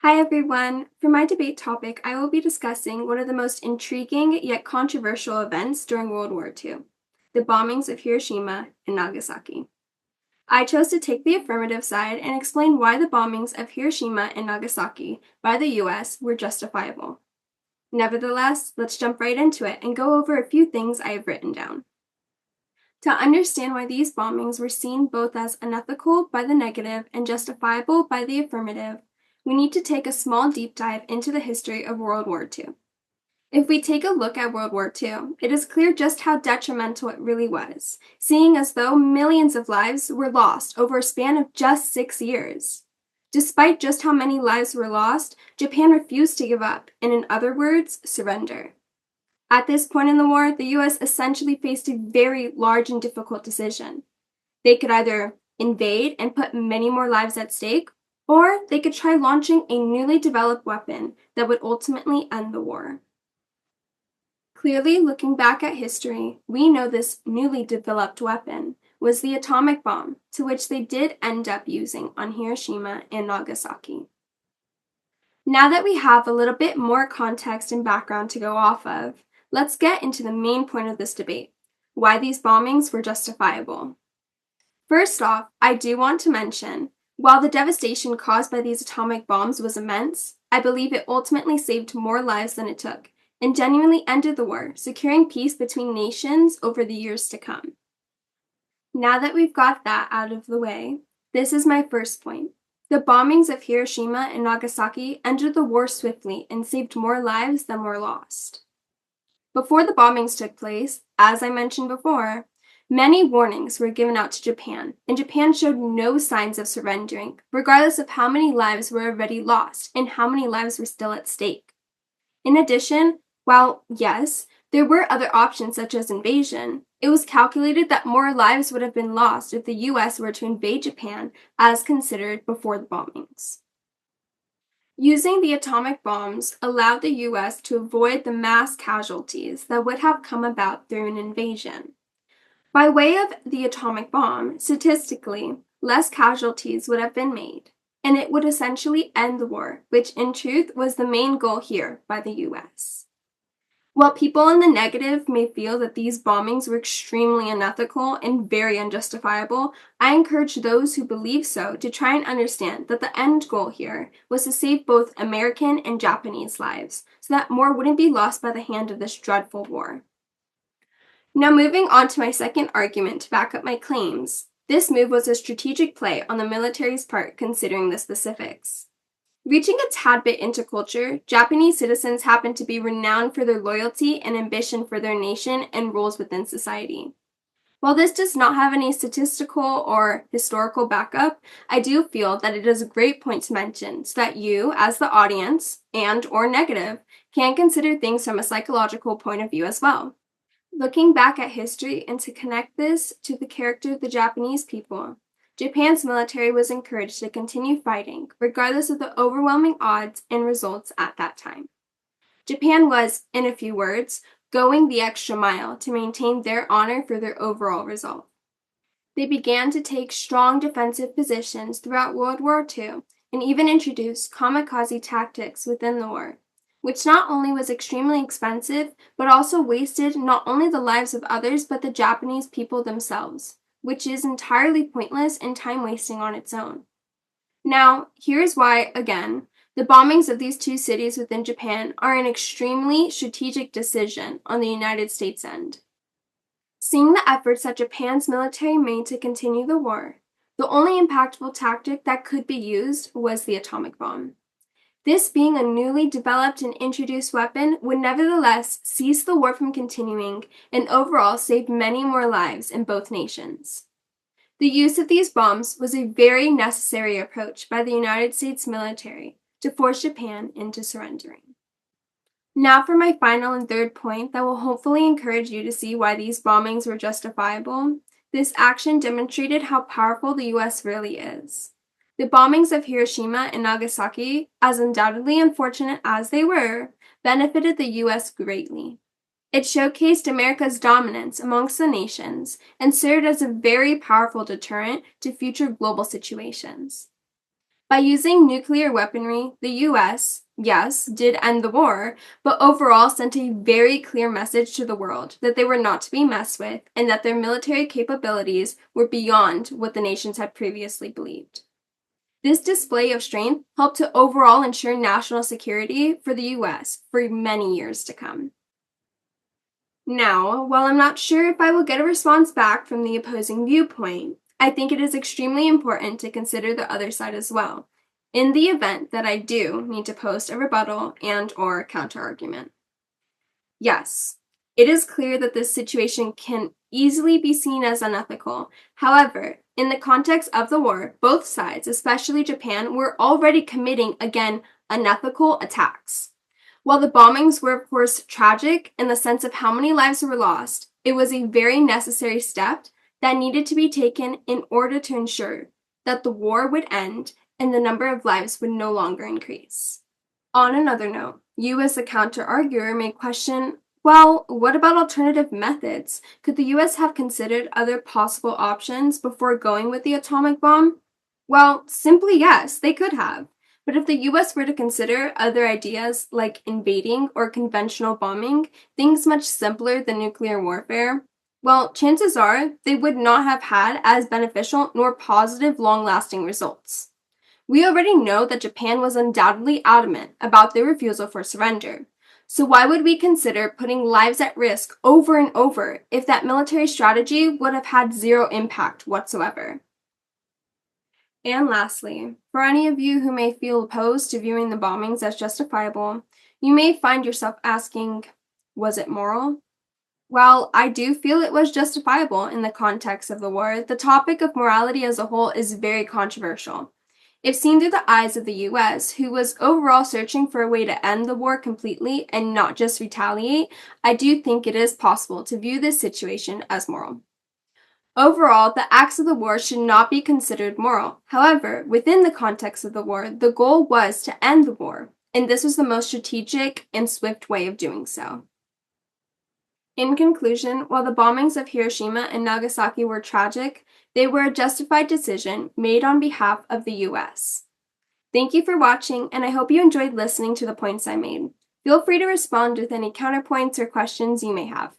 Hi everyone! For my debate topic, I will be discussing one of the most intriguing yet controversial events during World War II, the bombings of Hiroshima and Nagasaki. I chose to take the affirmative side and explain why the bombings of Hiroshima and Nagasaki by the US were justifiable. Nevertheless, let's jump right into it and go over a few things I have written down. To understand why these bombings were seen both as unethical by the negative and justifiable by the affirmative, we need to take a small deep dive into the history of World War II. If we take a look at World War II, it is clear just how detrimental it really was, seeing as though millions of lives were lost over a span of just 6 years. Despite just how many lives were lost, Japan refused to give up, and in other words, surrender. At this point in the war, the US essentially faced a very large and difficult decision. They could either invade and put many more lives at stake, or they could try launching a newly developed weapon that would ultimately end the war. Clearly, looking back at history, we know this newly developed weapon was the atomic bomb, to which they did end up using on Hiroshima and Nagasaki. Now that we have a little bit more context and background to go off of, let's get into the main point of this debate, why these bombings were justifiable. First off, I do want to mention, while the devastation caused by these atomic bombs was immense, I believe it ultimately saved more lives than it took, and genuinely ended the war, securing peace between nations over the years to come. Now that we've got that out of the way, this is my first point. The bombings of Hiroshima and Nagasaki ended the war swiftly and saved more lives than were lost. Before the bombings took place, as I mentioned before, many warnings were given out to Japan, and Japan showed no signs of surrendering, regardless of how many lives were already lost and how many lives were still at stake. In addition, while, yes, there were other options such as invasion, it was calculated that more lives would have been lost if the US were to invade Japan as considered before the bombings. Using the atomic bombs allowed the US to avoid the mass casualties that would have come about through an invasion. By way of the atomic bomb, statistically, less casualties would have been made, and it would essentially end the war, which in truth was the main goal here by the US. While people in the negative may feel that these bombings were extremely unethical and very unjustifiable, I encourage those who believe so to try and understand that the end goal here was to save both American and Japanese lives, so that more wouldn't be lost by the hand of this dreadful war. Now moving on to my second argument to back up my claims, this move was a strategic play on the military's part considering the specifics. Reaching a tad bit into culture, Japanese citizens happen to be renowned for their loyalty and ambition for their nation and roles within society. While this does not have any statistical or historical backup, I do feel that it is a great point to mention so that you, as the audience, and or negative, can consider things from a psychological point of view as well. Looking back at history and to connect this to the character of the Japanese people, Japan's military was encouraged to continue fighting, regardless of the overwhelming odds and results at that time. Japan was, in a few words, going the extra mile to maintain their honor for their overall result. They began to take strong defensive positions throughout World War II and even introduced kamikaze tactics within the war, which not only was extremely expensive, but also wasted not only the lives of others but the Japanese people themselves, which is entirely pointless and time-wasting on its own. Now, here's why, again, the bombings of these two cities within Japan are an extremely strategic decision on the United States' end. Seeing the efforts that Japan's military made to continue the war, the only impactful tactic that could be used was the atomic bomb. This being a newly developed and introduced weapon would nevertheless cease the war from continuing and overall save many more lives in both nations. The use of these bombs was a very necessary approach by the United States military to force Japan into surrendering. Now for my final and third point that will hopefully encourage you to see why these bombings were justifiable. This action demonstrated how powerful the US really is. The bombings of Hiroshima and Nagasaki, as undoubtedly unfortunate as they were, benefited the US greatly. It showcased America's dominance amongst the nations and served as a very powerful deterrent to future global situations. By using nuclear weaponry, the US, yes, did end the war, but overall sent a very clear message to the world that they were not to be messed with and that their military capabilities were beyond what the nations had previously believed. This display of strength helped to overall ensure national security for the US for many years to come. Now, while I'm not sure if I will get a response back from the opposing viewpoint, I think it is extremely important to consider the other side as well, in the event that I do need to post a rebuttal and/or counterargument. Yes, it is clear that this situation can easily be seen as unethical. However, in the context of the war, both sides, especially Japan, were already committing, again, unethical attacks. While the bombings were, of course, tragic in the sense of how many lives were lost, it was a very necessary step that needed to be taken in order to ensure that the war would end and the number of lives would no longer increase. On another note, you as a counter-arguer may question, well, what about alternative methods? Could the US have considered other possible options before going with the atomic bomb? Well, simply yes, they could have. But if the US were to consider other ideas like invading or conventional bombing, things much simpler than nuclear warfare, well, chances are they would not have had as beneficial nor positive long-lasting results. We already know that Japan was undoubtedly adamant about their refusal for surrender. So why would we consider putting lives at risk over and over if that military strategy would have had zero impact whatsoever? And lastly, for any of you who may feel opposed to viewing the bombings as justifiable, you may find yourself asking, was it moral? While I do feel it was justifiable in the context of the war, the topic of morality as a whole is very controversial. If seen through the eyes of the US, who was overall searching for a way to end the war completely and not just retaliate, I do think it is possible to view this situation as moral. Overall, the acts of the war should not be considered moral. However, within the context of the war, the goal was to end the war, and this was the most strategic and swift way of doing so. In conclusion, while the bombings of Hiroshima and Nagasaki were tragic, they were a justified decision made on behalf of the US. Thank you for watching, and I hope you enjoyed listening to the points I made. Feel free to respond with any counterpoints or questions you may have.